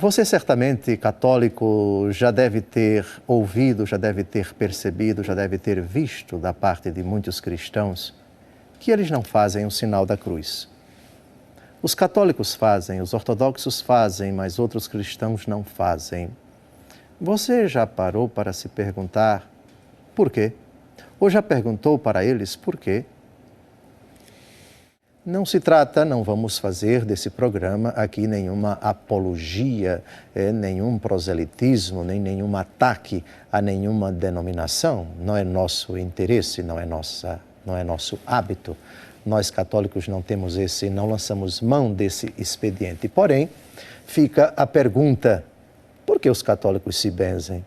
Você certamente, católico, já deve ter ouvido, já deve ter percebido, já deve ter visto da parte de muitos cristãos que eles não fazem o sinal da cruz. Os católicos fazem, os ortodoxos fazem, mas outros cristãos não fazem. Você já parou para se perguntar por quê? Ou já perguntou para eles por quê? Não se trata, não vamos fazer desse programa aqui nenhuma apologia, nenhum proselitismo, nem nenhum ataque a nenhuma denominação. Não é nosso interesse, não é nosso hábito. Nós católicos não temos não lançamos mão desse expediente. Porém, fica a pergunta, por que os católicos se benzem?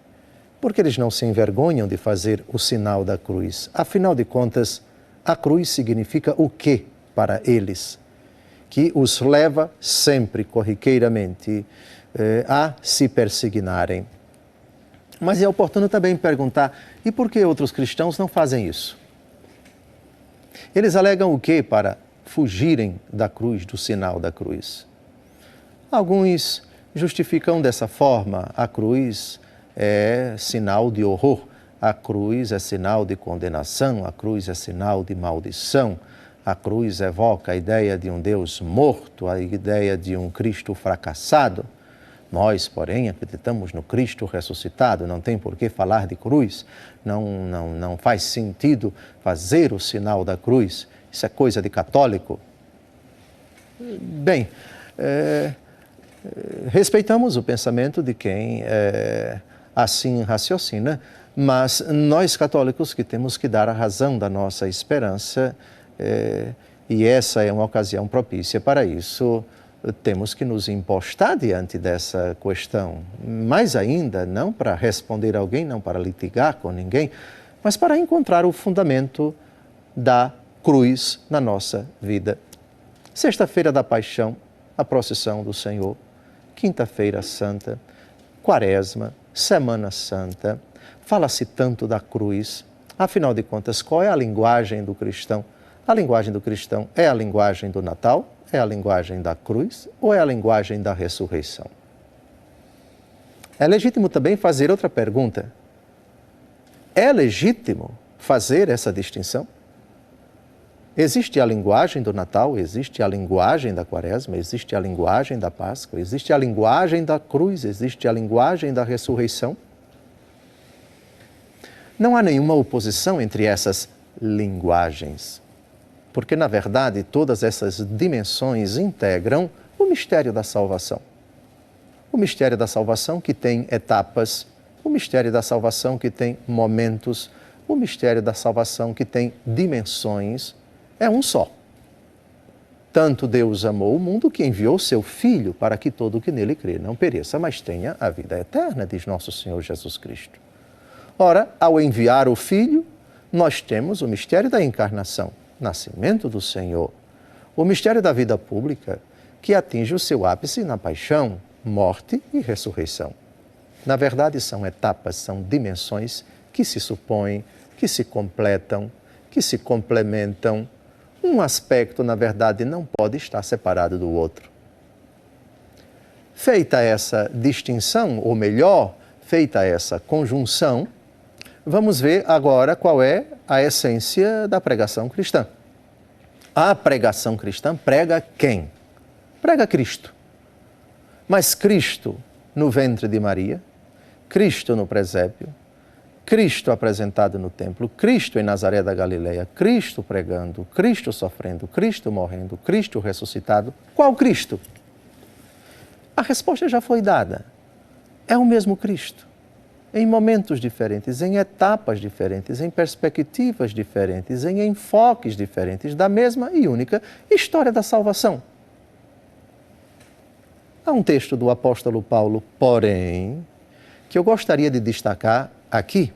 Por que eles não se envergonham de fazer o sinal da cruz? Afinal de contas, a cruz significa o quê para eles? Que os leva sempre, corriqueiramente, a se persignarem. Mas é oportuno também perguntar, e por que outros cristãos não fazem isso? Eles alegam o quê para fugirem da cruz, do sinal da cruz? Alguns justificam dessa forma: a cruz é sinal de horror, a cruz é sinal de condenação, a cruz é sinal de maldição, a cruz evoca a ideia de um Deus morto, a ideia de um Cristo fracassado. Nós, porém, acreditamos no Cristo ressuscitado, não tem por que falar de cruz, não faz sentido fazer o sinal da cruz, isso é coisa de católico. Bem, respeitamos o pensamento de quem assim raciocina, mas nós católicos que temos que dar a razão da nossa esperança, e essa é uma ocasião propícia para isso, temos que nos impostar diante dessa questão. Mais ainda, não para responder a alguém, não para litigar com ninguém, mas para encontrar o fundamento da cruz na nossa vida. Sexta-feira da Paixão, a procissão do Senhor. Quinta-feira Santa, Quaresma, Semana Santa. Fala-se tanto da cruz. Afinal de contas, qual é a linguagem do cristão? A linguagem do cristão é a linguagem do Natal? É a linguagem da cruz ou é a linguagem da ressurreição? É legítimo também fazer outra pergunta. É legítimo fazer essa distinção? Existe a linguagem do Natal, existe a linguagem da Quaresma, existe a linguagem da Páscoa, existe a linguagem da cruz, existe a linguagem da ressurreição? Não há nenhuma oposição entre essas linguagens, porque, na verdade, todas essas dimensões integram o mistério da salvação. O mistério da salvação que tem etapas, o mistério da salvação que tem momentos, o mistério da salvação que tem dimensões, é um só. Tanto Deus amou o mundo que enviou seu Filho para que todo o que nele crê não pereça, mas tenha a vida eterna, diz nosso Senhor Jesus Cristo. Ora, ao enviar o Filho, nós temos o mistério da encarnação, nascimento do Senhor, o mistério da vida pública, que atinge o seu ápice na paixão, morte e ressurreição. Na verdade, são etapas, são dimensões que se supõem, que se completam, que se complementam. Um aspecto, na verdade, não pode estar separado do outro. Feita essa distinção, ou melhor, feita essa conjunção, vamos ver agora qual é a essência da pregação cristã. A pregação cristã prega quem? Prega Cristo. Mas Cristo no ventre de Maria, Cristo no presépio, Cristo apresentado no templo, Cristo em Nazaré da Galileia, Cristo pregando, Cristo sofrendo, Cristo morrendo, Cristo ressuscitado. Qual Cristo? A resposta já foi dada. É o mesmo Cristo. Em momentos diferentes, em etapas diferentes, em perspectivas diferentes, em enfoques diferentes da mesma e única história da salvação. Há um texto do apóstolo Paulo, porém, que eu gostaria de destacar aqui.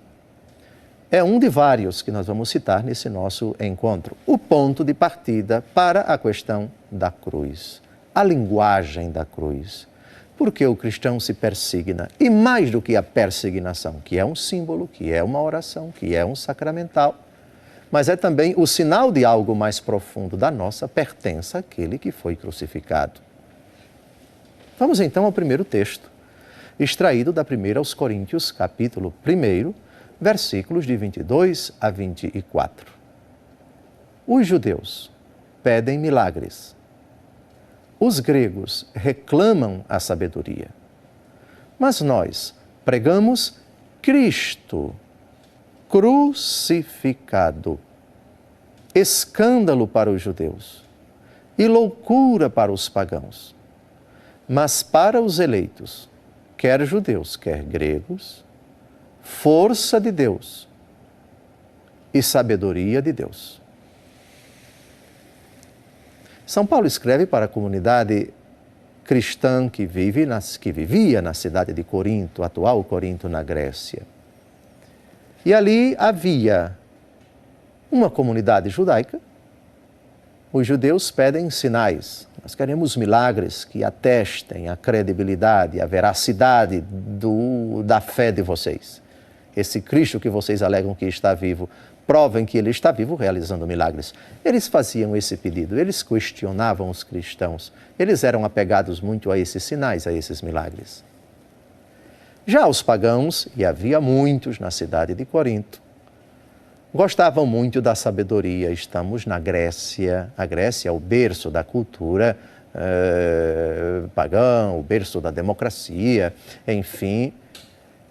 É um de vários que nós vamos citar nesse nosso encontro. O ponto de partida para a questão da cruz, a linguagem da cruz. Porque o cristão se persigna, e mais do que a persignação, que é um símbolo, que é uma oração, que é um sacramental, mas é também o sinal de algo mais profundo da nossa pertença àquele que foi crucificado. Vamos então ao primeiro texto, extraído da 1 aos Coríntios, capítulo 1, versículos de 22 a 24. Os judeus pedem milagres. Os gregos reclamam a sabedoria. Mas nós pregamos Cristo crucificado, escândalo para os judeus e loucura para os pagãos. Mas para os eleitos, quer judeus, quer gregos, força de Deus e sabedoria de Deus. São Paulo escreve para a comunidade cristã que vivia na cidade de Corinto, atual Corinto, na Grécia. E ali havia uma comunidade judaica. Os judeus pedem sinais. Nós queremos milagres que atestem a credibilidade, a veracidade da fé de vocês. Esse Cristo que vocês alegam que está vivo, provem que ele está vivo realizando milagres. Eles faziam esse pedido, eles questionavam os cristãos. Eles eram apegados muito a esses sinais, a esses milagres. Já os pagãos, e havia muitos na cidade de Corinto, gostavam muito da sabedoria. Estamos na Grécia. A Grécia é o berço da cultura pagã, o berço da democracia, enfim.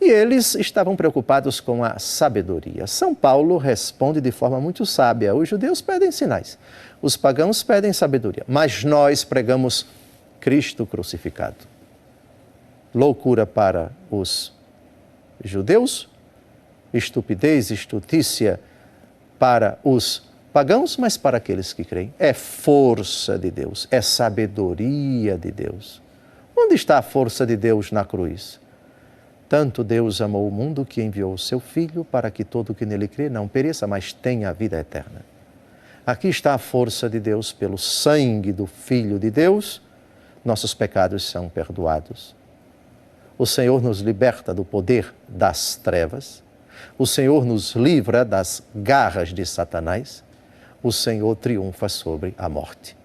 E eles estavam preocupados com a sabedoria. São Paulo responde de forma muito sábia. Os judeus pedem sinais, os pagãos pedem sabedoria, mas nós pregamos Cristo crucificado. Loucura para os judeus, estupidez, estutícia para os pagãos, mas para aqueles que creem. É força de Deus, é sabedoria de Deus. Onde está a força de Deus na cruz? Tanto Deus amou o mundo que enviou o seu Filho para que todo que nele crê não pereça, mas tenha a vida eterna. Aqui está a força de Deus. Pelo sangue do Filho de Deus, nossos pecados são perdoados. O Senhor nos liberta do poder das trevas. O Senhor nos livra das garras de Satanás. O Senhor triunfa sobre a morte.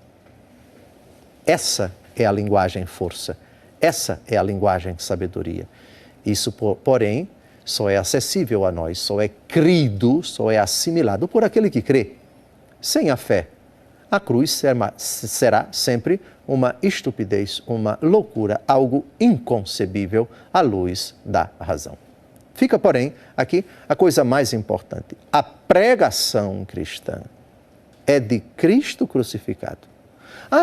Essa é a linguagem força. Essa é a linguagem sabedoria. Isso, porém, só é acessível a nós, só é crido, só é assimilado por aquele que crê. Sem a fé, a cruz será sempre uma estupidez, uma loucura, algo inconcebível à luz da razão. Fica, porém, aqui a coisa mais importante. A pregação cristã é de Cristo crucificado.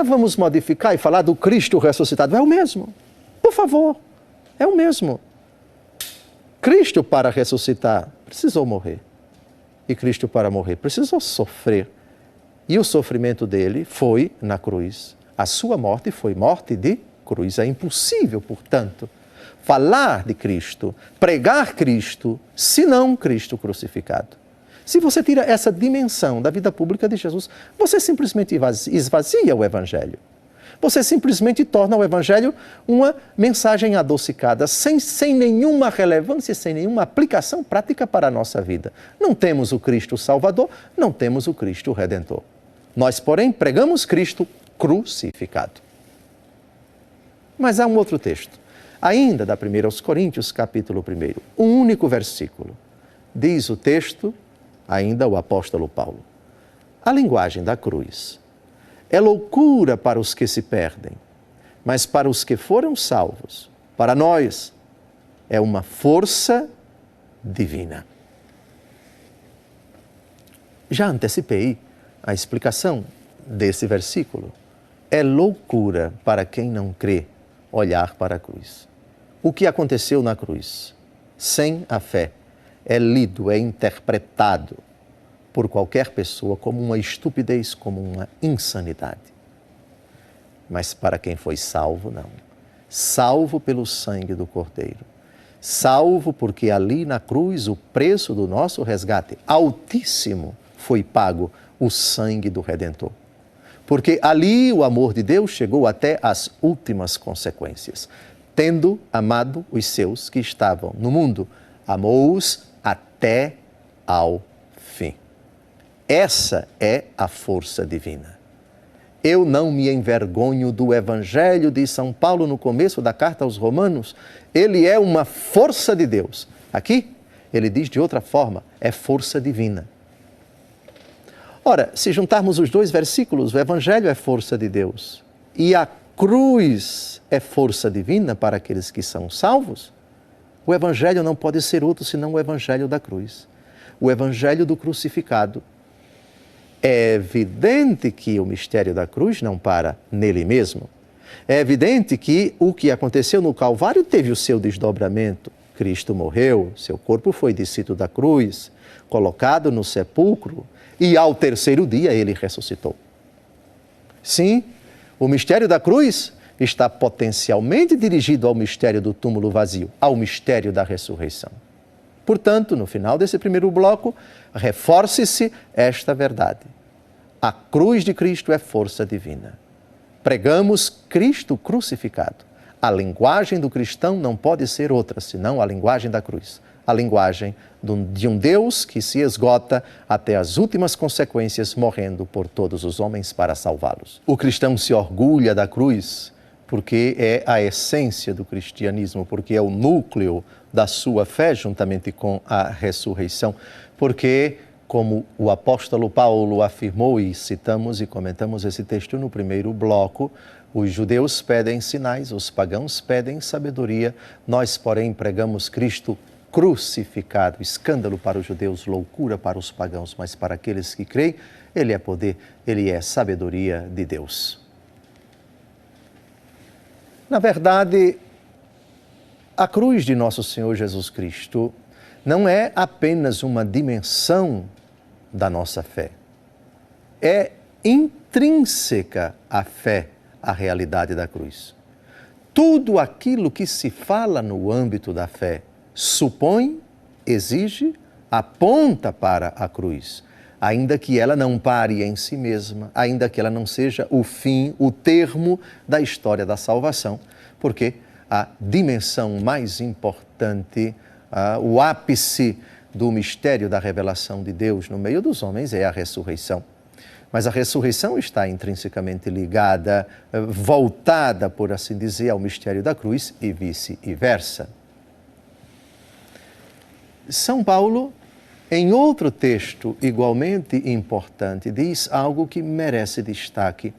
Vamos modificar e falar do Cristo ressuscitado. É o mesmo. Por favor, é o mesmo. Cristo, para ressuscitar, precisou morrer. E Cristo, para morrer, precisou sofrer. E o sofrimento dele foi na cruz. A sua morte foi morte de cruz. É impossível, portanto, falar de Cristo, pregar Cristo, senão Cristo crucificado. Se você tira essa dimensão da vida pública de Jesus, você simplesmente esvazia o Evangelho. Você simplesmente torna o Evangelho uma mensagem adocicada, sem nenhuma relevância, sem nenhuma aplicação prática para a nossa vida. Não temos o Cristo Salvador, não temos o Cristo Redentor. Nós, porém, pregamos Cristo crucificado. Mas há um outro texto, ainda da 1 aos Coríntios, capítulo 1, um único versículo. Diz o texto, ainda o apóstolo Paulo: a linguagem da cruz é loucura para os que se perdem, mas para os que foram salvos, para nós, é uma força divina. Já antecipei a explicação desse versículo. É loucura para quem não crê olhar para a cruz. O que aconteceu na cruz, sem a fé, é lido, é interpretado por qualquer pessoa como uma estupidez, como uma insanidade. Mas para quem foi salvo, não. Salvo pelo sangue do Cordeiro. Salvo porque ali na cruz o preço do nosso resgate altíssimo foi pago, o sangue do Redentor. Porque ali o amor de Deus chegou até as últimas consequências. Tendo amado os seus que estavam no mundo, amou-os até ao fim. Essa é a força divina. Eu não me envergonho do Evangelho, de São Paulo no começo da carta aos Romanos. Ele é uma força de Deus. Aqui, ele diz de outra forma, é força divina. Ora, se juntarmos os dois versículos, o Evangelho é força de Deus e a cruz é força divina para aqueles que são salvos, o Evangelho não pode ser outro senão o Evangelho da cruz, o Evangelho do crucificado. É evidente que o mistério da cruz não para nele mesmo. É evidente que o que aconteceu no Calvário teve o seu desdobramento. Cristo morreu, seu corpo foi descido da cruz, colocado no sepulcro, e ao terceiro dia ele ressuscitou. Sim, o mistério da cruz está potencialmente dirigido ao mistério do túmulo vazio, ao mistério da ressurreição. Portanto, no final desse primeiro bloco, reforce-se esta verdade. A cruz de Cristo é força divina. Pregamos Cristo crucificado. A linguagem do cristão não pode ser outra, senão a linguagem da cruz. A linguagem de um Deus que se esgota até as últimas consequências, morrendo por todos os homens para salvá-los. O cristão se orgulha da cruz porque é a essência do cristianismo, porque é o núcleo da sua fé, juntamente com a ressurreição, porque, como o apóstolo Paulo afirmou, e citamos e comentamos esse texto no primeiro bloco, os judeus pedem sinais, os pagãos pedem sabedoria, nós, porém, pregamos Cristo crucificado, escândalo para os judeus, loucura para os pagãos, mas para aqueles que creem, ele é poder, ele é sabedoria de Deus. Na verdade, a cruz de nosso Senhor Jesus Cristo não é apenas uma dimensão da nossa fé. É intrínseca a fé, a realidade da cruz. Tudo aquilo que se fala no âmbito da fé supõe, exige, aponta para a cruz, ainda que ela não pare em si mesma, ainda que ela não seja o fim, o termo da história da salvação, porque a dimensão mais importante, o ápice do mistério da revelação de Deus no meio dos homens é a ressurreição. Mas a ressurreição está intrinsecamente ligada, voltada, por assim dizer, ao mistério da cruz e vice-versa. São Paulo, em outro texto igualmente importante, diz algo que merece destaque.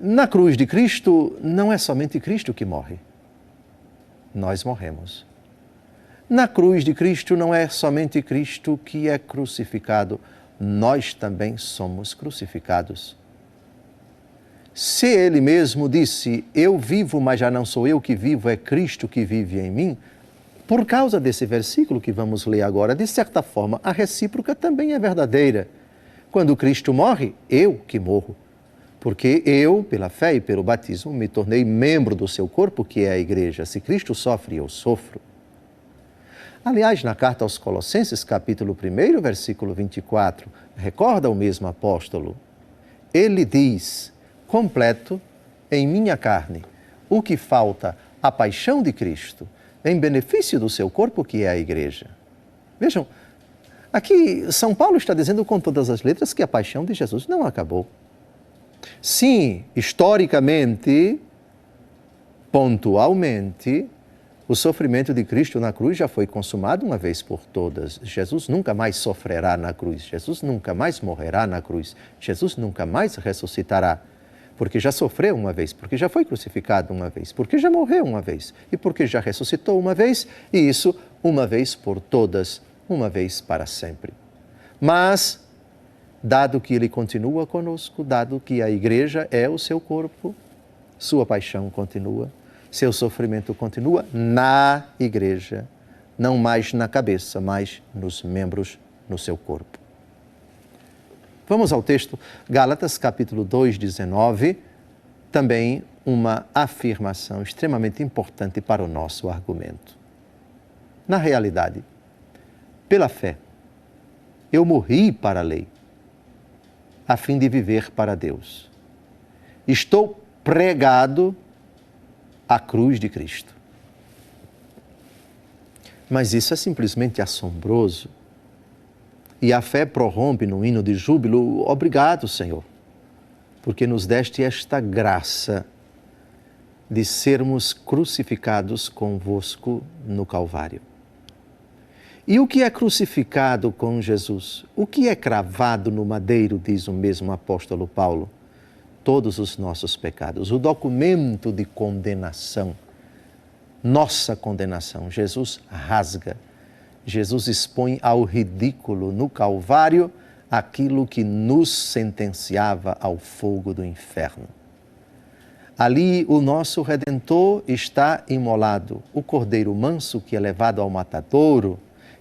Na cruz de Cristo, não é somente Cristo que morre. Nós morremos. Na cruz de Cristo, não é somente Cristo que é crucificado. Nós também somos crucificados. Se ele mesmo disse, eu vivo, mas já não sou eu que vivo, é Cristo que vive em mim, por causa desse versículo que vamos ler agora, de certa forma, a recíproca também é verdadeira. Quando Cristo morre, eu que morro. Porque eu, pela fé e pelo batismo, me tornei membro do seu corpo, que é a igreja. Se Cristo sofre, eu sofro. Aliás, na carta aos Colossenses, capítulo 1, versículo 24, recorda o mesmo apóstolo. Ele diz, completo em minha carne, o que falta, a paixão de Cristo, em benefício do seu corpo, que é a igreja. Vejam, aqui São Paulo está dizendo com todas as letras que a paixão de Jesus não acabou. Sim, historicamente, pontualmente, o sofrimento de Cristo na cruz já foi consumado uma vez por todas. Jesus nunca mais sofrerá na cruz, Jesus nunca mais morrerá na cruz, Jesus nunca mais ressuscitará. Porque já sofreu uma vez, porque já foi crucificado uma vez, porque já morreu uma vez e porque já ressuscitou uma vez, e isso uma vez por todas, uma vez para sempre. Mas, dado que ele continua conosco, dado que a igreja é o seu corpo, sua paixão continua, seu sofrimento continua na igreja, não mais na cabeça, mas nos membros, no seu corpo. Vamos ao texto, Gálatas capítulo 2, 19, também uma afirmação extremamente importante para o nosso argumento. Na realidade, pela fé, eu morri para a lei, a fim de viver para Deus. Estou pregado à cruz de Cristo. Mas isso é simplesmente assombroso. E a fé prorrompe no hino de júbilo, obrigado, Senhor. porque nos deste esta graça de sermos crucificados convosco no Calvário. E o que é crucificado com Jesus? O que é cravado no madeiro, diz o mesmo apóstolo Paulo? Todos os nossos pecados. O documento de condenação, nossa condenação, Jesus rasga. Jesus expõe ao ridículo no Calvário aquilo que nos sentenciava ao fogo do inferno. Ali o nosso Redentor está imolado, o cordeiro manso que é levado ao matadouro,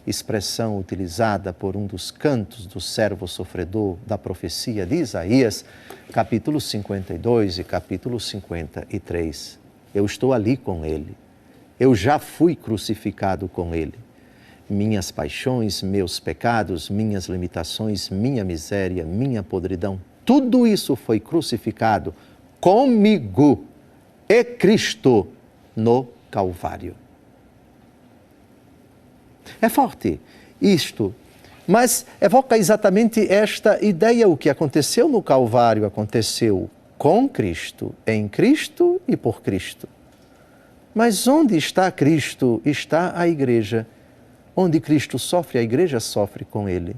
expressão utilizada por um dos cantos do servo sofredor da profecia de Isaías, capítulo 52 e capítulo 53. Eu estou ali com ele. Eu já fui crucificado com ele. Minhas paixões, meus pecados, minhas limitações, minha miséria, minha podridão, tudo isso foi crucificado comigo e Cristo no Calvário. É forte isto, mas evoca exatamente esta ideia. O que aconteceu no Calvário aconteceu com Cristo, em Cristo e por Cristo. Mas onde está Cristo, está a Igreja. Onde Cristo sofre, a Igreja sofre com Ele.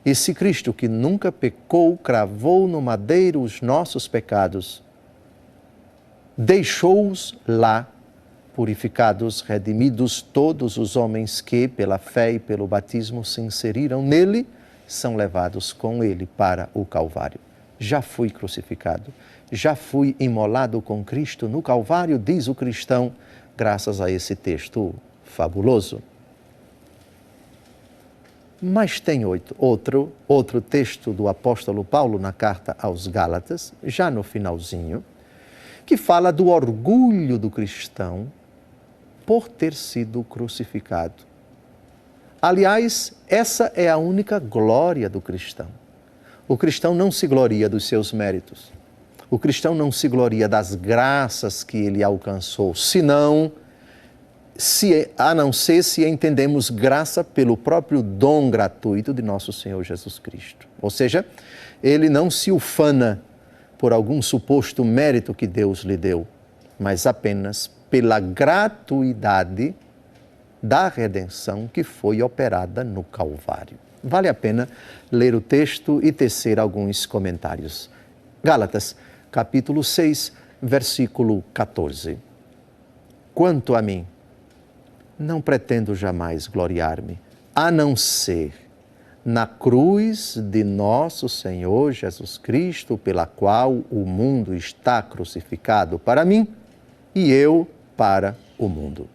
E se Cristo, que nunca pecou, cravou no madeiro os nossos pecados, deixou-os lá, purificados, redimidos, todos os homens que, pela fé e pelo batismo, se inseriram nele, são levados com ele para o Calvário. Já fui crucificado, já fui imolado com Cristo no Calvário, diz o cristão, graças a esse texto fabuloso. Mas tem outro texto do apóstolo Paulo na carta aos Gálatas, já no finalzinho, que fala do orgulho do cristão por ter sido crucificado. Aliás, essa é a única glória do cristão. O cristão não se gloria dos seus méritos. O cristão não se gloria das graças que ele alcançou, a não ser se entendemos graça pelo próprio dom gratuito de nosso Senhor Jesus Cristo. Ou seja, ele não se ufana por algum suposto mérito que Deus lhe deu, mas apenas pela gratuidade da redenção que foi operada no Calvário. Vale a pena ler o texto e tecer alguns comentários. Gálatas, capítulo 6, versículo 14. Quanto a mim, não pretendo jamais gloriar-me, a não ser na cruz de nosso Senhor Jesus Cristo, pela qual o mundo está crucificado para mim e eu para o mundo.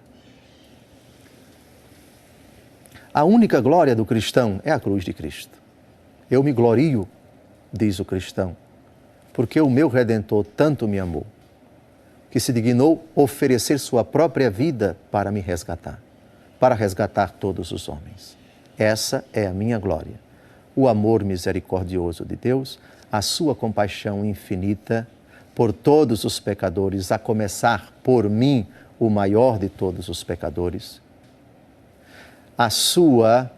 A única glória do cristão é a cruz de Cristo. Eu me glorio, diz o cristão, porque o meu Redentor tanto me amou, que se dignou oferecer sua própria vida para me resgatar, para resgatar todos os homens. Essa é a minha glória. O amor misericordioso de Deus, a sua compaixão infinita por todos os pecadores, a começar por mim, o maior de todos os pecadores. A sua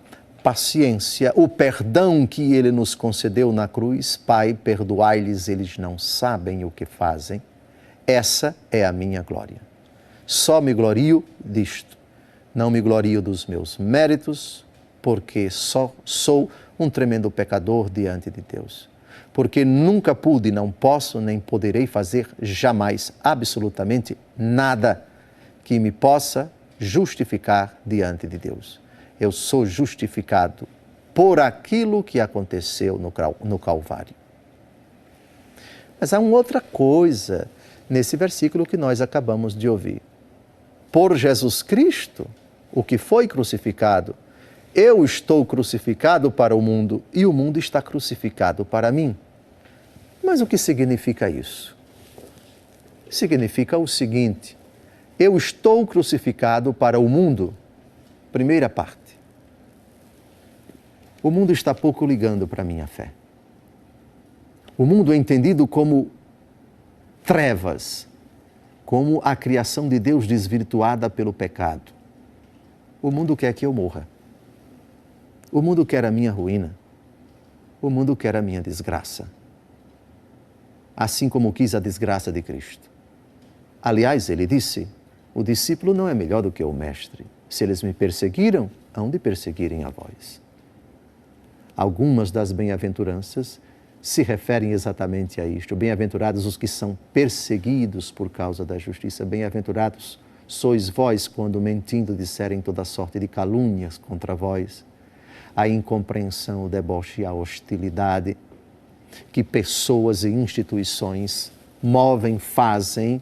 paciência, o perdão que Ele nos concedeu na cruz. Pai, perdoai-lhes, eles não sabem o que fazem. Essa é a minha glória. Só me glorio disto. Não me glorio dos meus méritos, porque só sou um tremendo pecador diante de Deus. Porque nunca pude, não posso, nem poderei fazer jamais, absolutamente nada que me possa justificar diante de Deus. Eu sou justificado por aquilo que aconteceu no Calvário. Mas há uma outra coisa nesse versículo que nós acabamos de ouvir. Por Jesus Cristo, o que foi crucificado, eu estou crucificado para o mundo e o mundo está crucificado para mim. Mas o que significa isso? Significa o seguinte: eu estou crucificado para o mundo. Primeira parte. O mundo está pouco ligando para a minha fé. O mundo é entendido como trevas, como a criação de Deus desvirtuada pelo pecado. O mundo quer que eu morra. O mundo quer a minha ruína. O mundo quer a minha desgraça. assim como quis a desgraça de Cristo. Aliás, ele disse, o discípulo não é melhor do que o mestre. Se eles me perseguiram, hão de perseguirem a vós. Algumas das bem-aventuranças se referem exatamente a isto. Bem-aventurados os que são perseguidos por causa da justiça. Bem-aventurados sois vós quando mentindo disserem toda sorte de calúnias contra vós. A incompreensão, o deboche e a hostilidade que pessoas e instituições movem, fazem,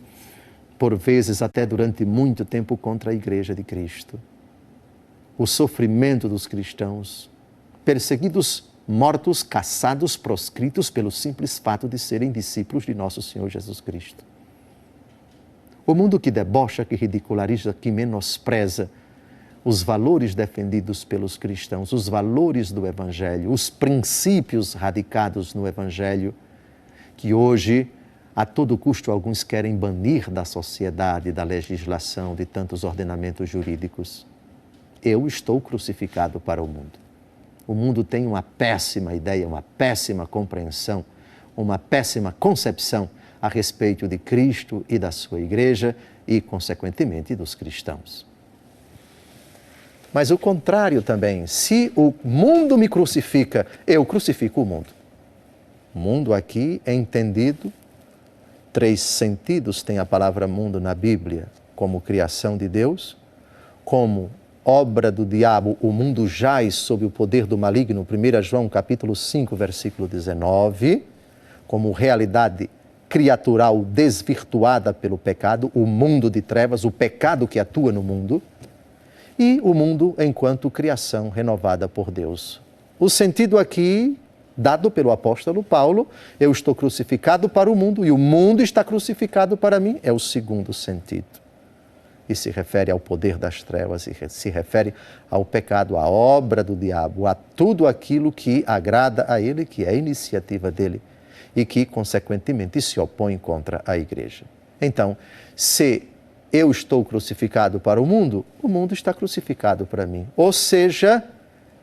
por vezes até durante muito tempo, contra a Igreja de Cristo. O sofrimento dos cristãos, perseguidos, mortos, caçados, proscritos pelo simples fato de serem discípulos de nosso Senhor Jesus Cristo. O mundo que debocha, que ridiculariza, que menospreza os valores defendidos pelos cristãos, os valores do Evangelho, os princípios radicados no Evangelho, que hoje, a todo custo, alguns querem banir da sociedade, da legislação, de tantos ordenamentos jurídicos. Eu estou crucificado para o mundo. O mundo tem uma péssima ideia, uma péssima compreensão, uma péssima concepção a respeito de Cristo e da sua Igreja e, consequentemente, dos cristãos. Mas o contrário também, se o mundo me crucifica, eu crucifico o mundo. O mundo aqui é entendido, 3 sentidos tem a palavra mundo na Bíblia, como criação de Deus, como obra do diabo, o mundo jaz sob o poder do maligno, 1 João capítulo 5, versículo 19, como realidade criatural desvirtuada pelo pecado, o mundo de trevas, o pecado que atua no mundo, e o mundo enquanto criação renovada por Deus. O sentido aqui, dado pelo apóstolo Paulo, eu estou crucificado para o mundo e o mundo está crucificado para mim, é o segundo sentido. E se refere ao poder das trevas, se refere ao pecado, à obra do diabo, a tudo aquilo que agrada a ele, que é a iniciativa dele e que, consequentemente, se opõe contra a Igreja. Então, se eu estou crucificado para o mundo está crucificado para mim. Ou seja,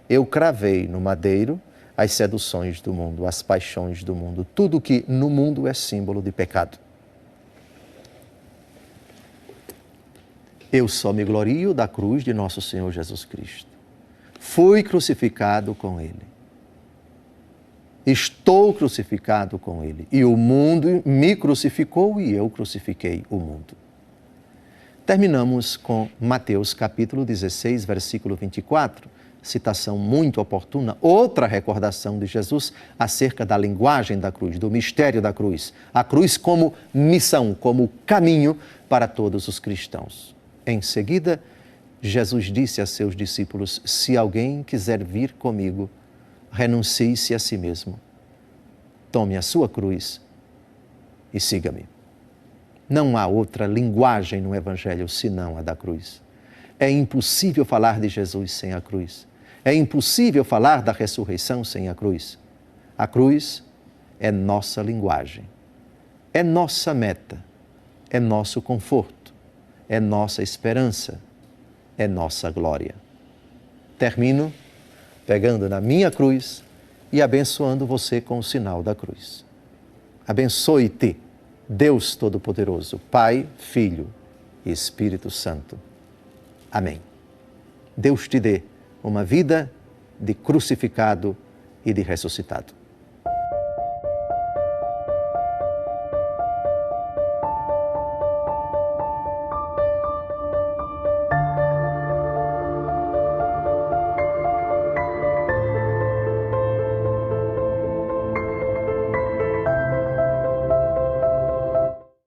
eu cravei no madeiro as seduções do mundo, as paixões do mundo, tudo que no mundo é símbolo de pecado. Eu só me glorio da cruz de nosso Senhor Jesus Cristo. Fui crucificado com Ele. Estou crucificado com Ele. E o mundo me crucificou e eu crucifiquei o mundo. Terminamos com Mateus capítulo 16, versículo 24, citação muito oportuna, outra recordação de Jesus acerca da linguagem da cruz, do mistério da cruz. A cruz como missão, como caminho para todos os cristãos. Em seguida, Jesus disse a seus discípulos, se alguém quiser vir comigo, renuncie-se a si mesmo, tome a sua cruz e siga-me. Não há outra linguagem no Evangelho senão a da cruz. É impossível falar de Jesus sem a cruz. É impossível falar da ressurreição sem a cruz. A cruz é nossa linguagem, é nossa meta, é nosso conforto, é nossa esperança, é nossa glória. Termino pegando na minha cruz e abençoando você com o sinal da cruz. Abençoe-te, Deus Todo-Poderoso, Pai, Filho e Espírito Santo. Amém. Deus te dê uma vida de crucificado e de ressuscitado.